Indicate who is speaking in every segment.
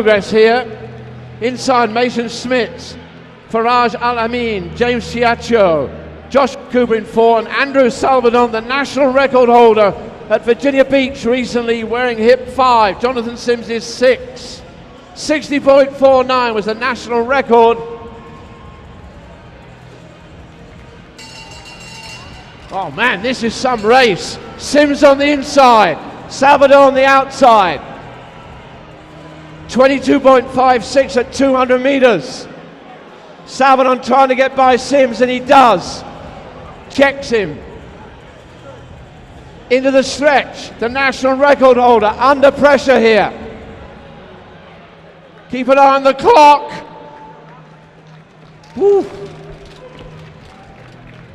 Speaker 1: Progress here. Inside Mason Smits, Faraj Al-Amin, James Chiacho, Josh Cooper in 4, and Andrew Salvadon, the national record holder at Virginia Beach recently, wearing hip 5. Jonathan Sims is 6. 60.49 was the national record. Oh man, this is some race. Sims on the inside, Salvador on the outside. 22.56 at 200 meters. Salvador trying to get by Sims, and he does. Checks him. Into the stretch, the national record holder under pressure here. Keep an eye on the clock. Woo.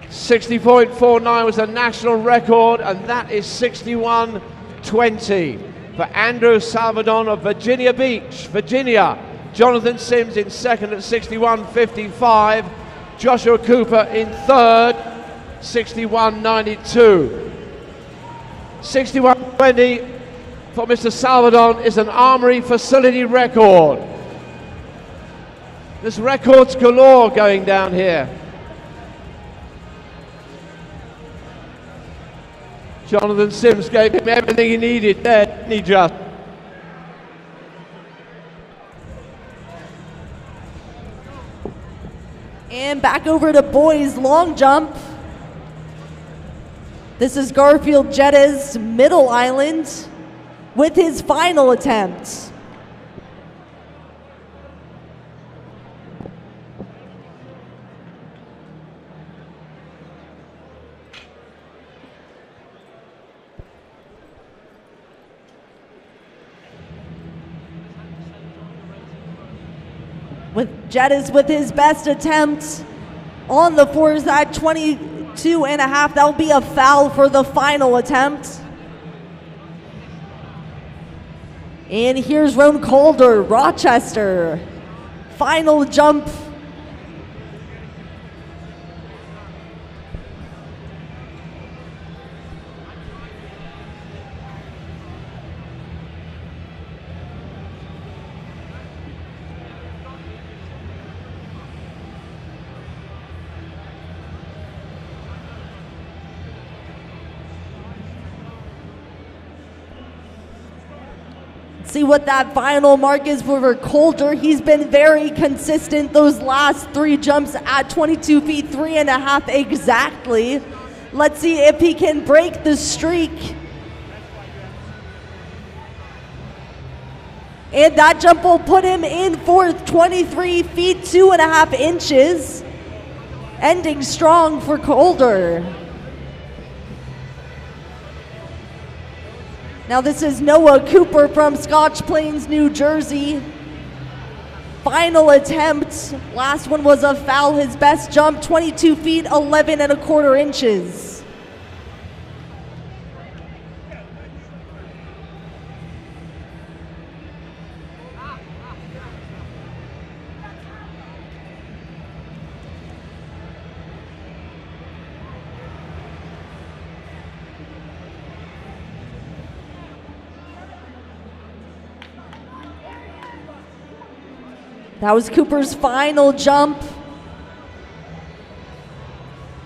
Speaker 1: 60.49 was the national record, and that is 61.20 for Andrew Salvadon of Virginia Beach, Virginia. Jonathan Sims in second at 61.55. Joshua Cooper in third, 61.92. 61.20 for Mr. Salvadon is an Armory facility record. There's records galore going down here. Jonathan Sims gave him everything he needed there, didn't he just?
Speaker 2: And back over to boys long jump. This is Garfield Jedda's Middle Island with his final attempt. With Jedda's with his best attempt on the 4s at 22.5. That'll be a foul for the final attempt. And here's Roan Calder, Rochester. Final jump. See what that final mark is for Calder. He's been very consistent those last 3 jumps at 22 feet 3.5 exactly. Let's see if he can break the streak. And that jump will put him in fourth, 23 feet 2.5 inches. Ending strong for Calder. Now this is Noah Cooper from Scotch Plains, New Jersey. Final attempt. Last one was a foul. His best jump, 22 feet 11.25 inches. That was Cooper's final jump.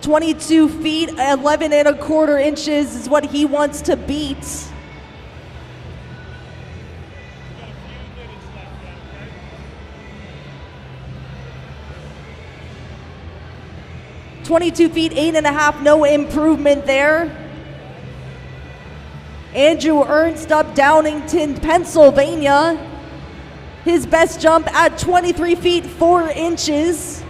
Speaker 2: 22 feet, 11.25 inches is what he wants to beat. (22 feet, 8.5), no improvement there. Andrew Ernst up Downingtown, Pennsylvania. His best jump at 23 feet 4 inches.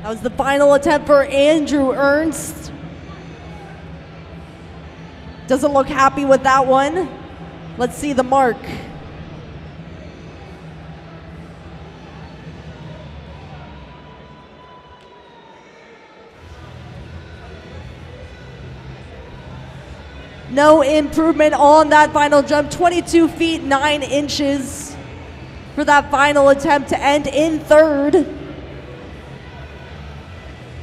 Speaker 2: That was the final attempt for Andrew Ernst. Doesn't look happy with that one. Let's see the mark. No improvement on that final jump. 22 feet 9 inches for that final attempt to end in third.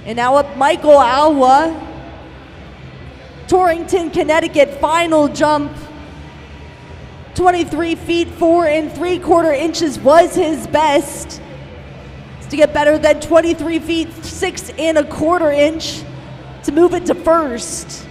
Speaker 2: And now up Michael Alwa, Torrington, Connecticut, final jump. 23 feet 4 3/4 inches was his best. To get better than 23 feet 6 1/4 inch to move it to first.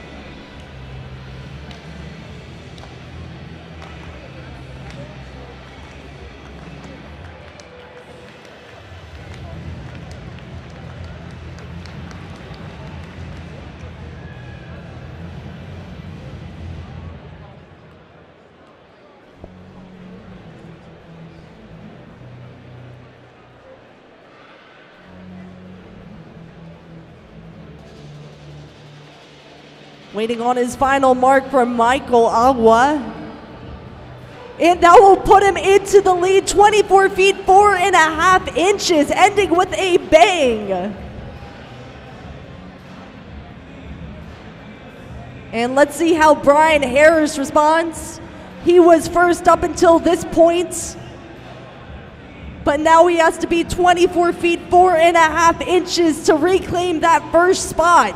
Speaker 2: Waiting on his final mark from Michael Agua. And that will put him into the lead, 24 feet 4 1/2 inches, ending with a bang. And let's see how Brian Harris responds. He was first up until this point, but now he has to be 24 feet 4 1/2 inches to reclaim that first spot.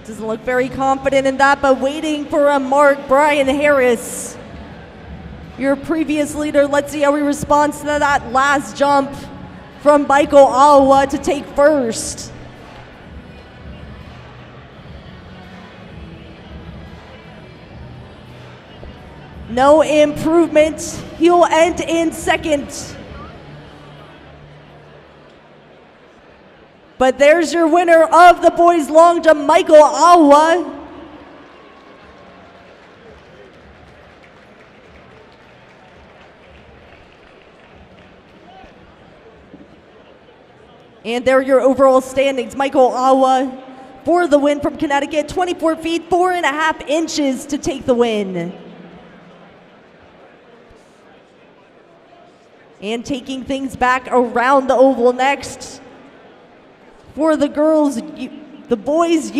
Speaker 2: Doesn't look very confident in that, but waiting for a mark, Brian Harris, your previous leader. Let's see how he responds to that last jump from Michael Alwa to take first. No improvement. He'll end in second. But there's your winner of the boys long jump, Michael Alwa. And there are your overall standings. Michael Alwa for the win from Connecticut, 24 feet 4 1/2 inches to take the win. And taking things back around the oval next. For the girls, the boys,